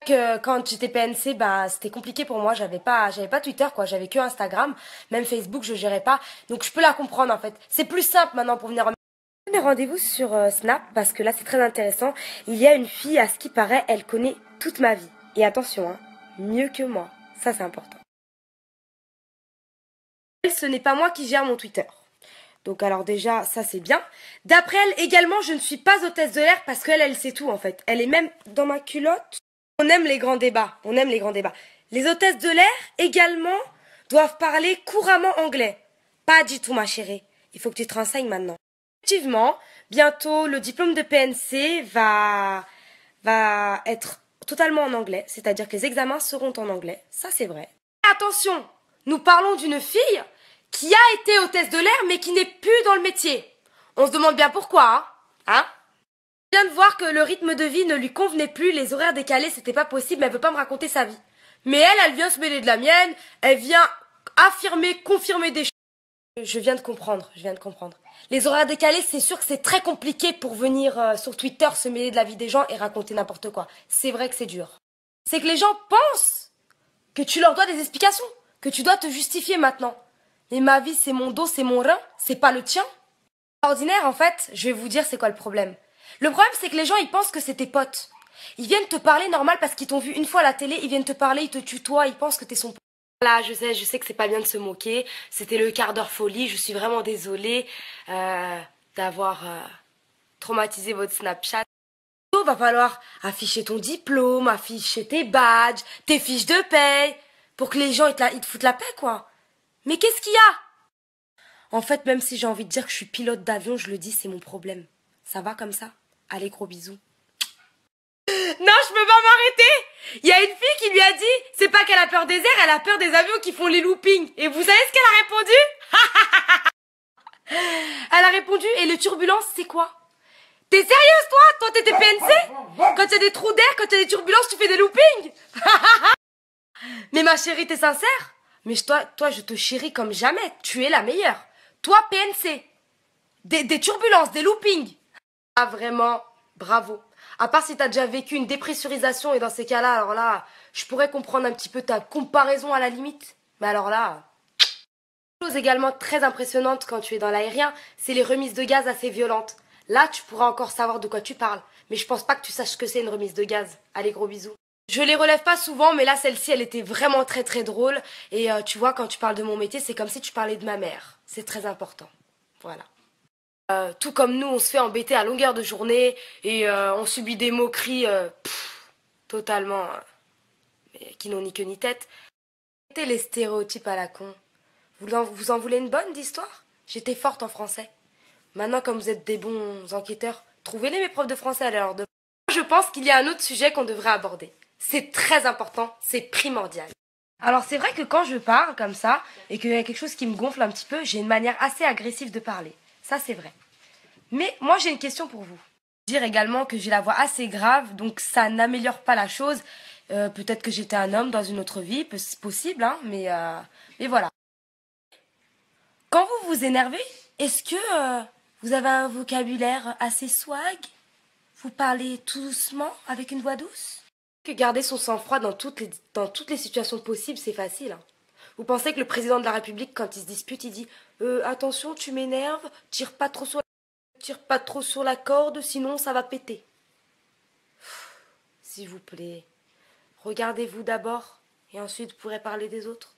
Que quand j'étais PNC, bah c'était compliqué pour moi. J'avais pas Twitter quoi. J'avais que Instagram, même Facebook, je gérais pas. Donc je peux la comprendre en fait. C'est plus simple maintenant pour venir. Prenez rendez-vous sur Snap parce que là c'est très intéressant. Il y a une fille, à ce qui paraît, elle connaît toute ma vie. Et attention, hein, mieux que moi. Ça c'est important. Ce n'est pas moi qui gère mon Twitter. Donc alors déjà, ça c'est bien. D'après elle, également, je ne suis pas hôtesse de l'air parce qu'elle, elle sait tout en fait. Elle est même dans ma culotte. On aime les grands débats. On aime les grands débats. Les hôtesses de l'air, également, doivent parler couramment anglais. Pas du tout, ma chérie. Il faut que tu te renseignes maintenant. Effectivement, bientôt, le diplôme de PNC va être totalement en anglais. C'est-à-dire que les examens seront en anglais. Ça, c'est vrai. Attention, nous parlons d'une fille qui a été hôtesse de l'air, mais qui n'est plus dans le métier. On se demande bien pourquoi, hein? Je viens de voir que le rythme de vie ne lui convenait plus, les horaires décalés, c'était pas possible, mais elle veut pas me raconter sa vie. Mais elle vient se mêler de la mienne, elle vient affirmer, confirmer des choses. Je viens de comprendre, je viens de comprendre. Les horaires décalés, c'est sûr que c'est très compliqué pour venir sur Twitter se mêler de la vie des gens et raconter n'importe quoi. C'est vrai que c'est dur. C'est que les gens pensent que tu leur dois des explications, que tu dois te justifier maintenant. Mais ma vie, c'est mon dos, c'est mon rein, c'est pas le tien. Ordinaire, en fait, je vais vous dire c'est quoi le problème. Le problème, c'est que les gens, ils pensent que c'est tes potes. Ils viennent te parler normal parce qu'ils t'ont vu une fois à la télé, ils viennent te parler, ils te tutoient, ils pensent que t'es son pote. Là, je sais que c'est pas bien de se moquer. C'était le quart d'heure folie, je suis vraiment désolée d'avoir traumatisé votre Snapchat. Il va falloir afficher ton diplôme, afficher tes badges, tes fiches de paye, pour que les gens, ils te foutent la paix, quoi. Mais qu'est-ce qu'il y a? En fait, même si j'ai envie de dire que je suis pilote d'avion, je le dis, c'est mon problème. Ça va comme ça? Allez, gros bisous. Non, je peux pas m'arrêter. Il y a une fille qui lui a dit, c'est pas qu'elle a peur des airs, elle a peur des avions qui font les loopings. Et vous savez ce qu'elle a répondu? Elle a répondu, et les turbulences, c'est quoi? T'es sérieuse, toi? Toi, t'étais PNC? Quand il y a des trous d'air, quand il y a des turbulences, tu fais des loopings? Mais ma chérie, t'es sincère? Mais toi, je te chéris comme jamais. Tu es la meilleure. Toi, PNC. Des turbulences, des loopings. Ah, vraiment, bravo. À part si t'as déjà vécu une dépressurisation, et dans ces cas-là, alors là, je pourrais comprendre un petit peu ta comparaison à la limite. Mais alors là... Chose également très impressionnante quand tu es dans l'aérien, c'est les remises de gaz assez violentes. Là, tu pourras encore savoir de quoi tu parles. Mais je pense pas que tu saches ce que c'est une remise de gaz. Allez, gros bisous. Je les relève pas souvent, mais là, celle-ci, elle était vraiment très très drôle. Et tu vois, quand tu parles de mon métier, c'est comme si tu parlais de ma mère. C'est très important. Voilà. Tout comme nous, on se fait embêter à longueur de journée et on subit des moqueries totalement mais qui n'ont ni queue ni tête. Arrêtez les stéréotypes à la con. Vous en voulez une bonne d'histoire? J'étais forte en français. Maintenant, comme vous êtes des bons enquêteurs, trouvez-les mes profs de français à l'heure de... Je pense qu'il y a un autre sujet qu'on devrait aborder. C'est très important, c'est primordial. Alors c'est vrai que quand je parle comme ça, et qu'il y a quelque chose qui me gonfle un petit peu, j'ai une manière assez agressive de parler. Ça c'est vrai. Mais moi j'ai une question pour vous. Dire également que j'ai la voix assez grave, donc ça n'améliore pas la chose. Peut-être que j'étais un homme dans une autre vie, c'est possible, hein, mais voilà. Quand vous vous énervez, est-ce que vous avez un vocabulaire assez swag? Vous parlez tout doucement, avec une voix douce? Que garder son sang-froid dans toutes les situations possibles, c'est facile, hein. Vous pensez que le président de la République, quand il se dispute, il dit attention, tu m'énerves, tire pas trop sur la corde, sinon ça va péter. S'il vous plaît, regardez-vous d'abord, et ensuite vous pourrez parler des autres.